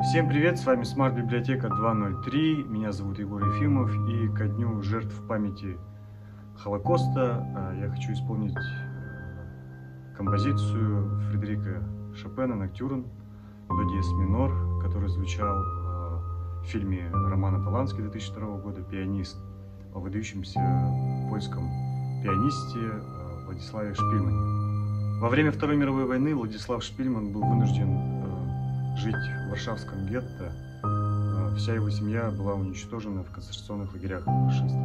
Всем привет, с вами Смарт-библиотека 2.0.3, меня зовут Егор Ефимов, и ко дню жертв памяти Холокоста я хочу исполнить композицию Фредерика Шопена «Ноктюрн» до диез минор, который звучал в фильме Романа Полански 2002 года «Пианист» о выдающемся польском пианисте Владиславе Шпильмане. Во время Второй мировой войны Владислав Шпильман был вынужден жить в Варшавском гетто. Вся его семья была уничтожена в концентрационных лагерях фашистов.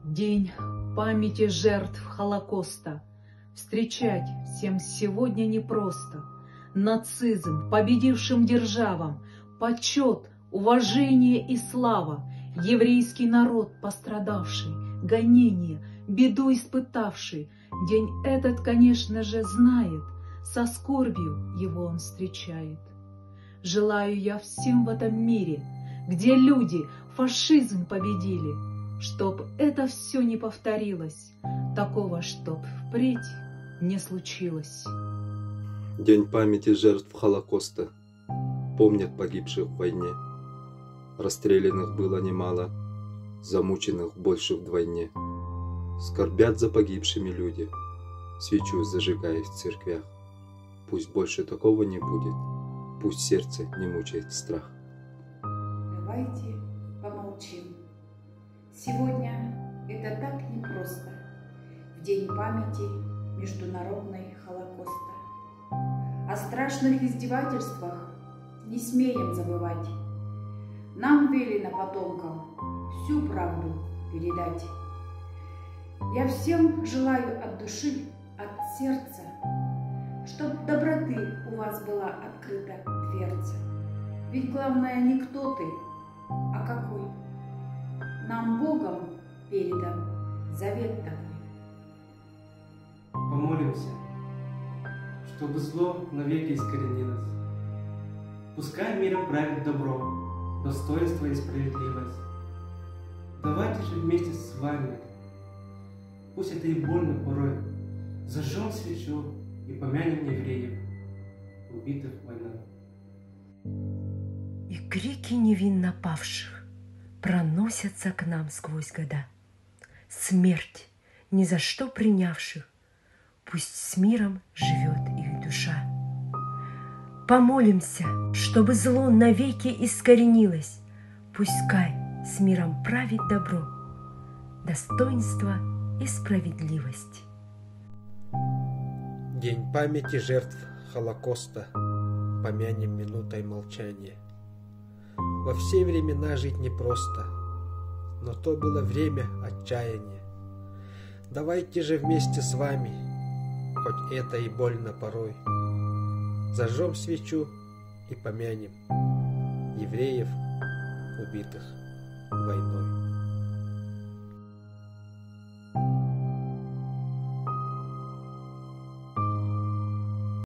День памяти жертв Холокоста встречать всем сегодня непросто. Нацизм победившим державам почет, уважение и слава. Еврейский народ пострадавший, гонение, беду испытавший. День этот, конечно же, знает, со скорбью его он встречает. Желаю я всем в этом мире, где люди фашизм победили, чтоб это все не повторилось, такого, чтоб впредь не случилось. День памяти жертв Холокоста. Помнят погибших в войне. Расстрелянных было немало, замученных больше вдвойне. Скорбят за погибшими люди, свечу зажигая в церквях. Пусть больше такого не будет, пусть сердце не мучает страх. Давайте помолчим. Сегодня это так непросто. День памяти международной Холокоста. О страшных издевательствах не смеем забывать. Нам велено потомкам всю правду передать. Я всем желаю от души, от сердца, чтоб доброты у вас была открыта дверца. Ведь главное не кто ты, а какой. Нам Богом передан завет такой. Помолимся, чтобы зло навеки искоренилось. Пускай миром правит добро, достоинство и справедливость. Давайте же вместе с вами, пусть это и больно порой, зажжем свечу и помянем евреев, убитых войной. И крики невинно павших проносятся к нам сквозь года. Смерть ни за что принявших, пусть с миром живет их душа. Помолимся, чтобы зло навеки искоренилось, пускай с миром правит добро, достоинство и справедливость. День памяти жертв Холокоста помянем минутой молчания. Во все времена жить непросто, но то было время отчаяния. Давайте же вместе с вами, хоть это и больно порой, зажжем свечу и помянем евреев, убитых войной.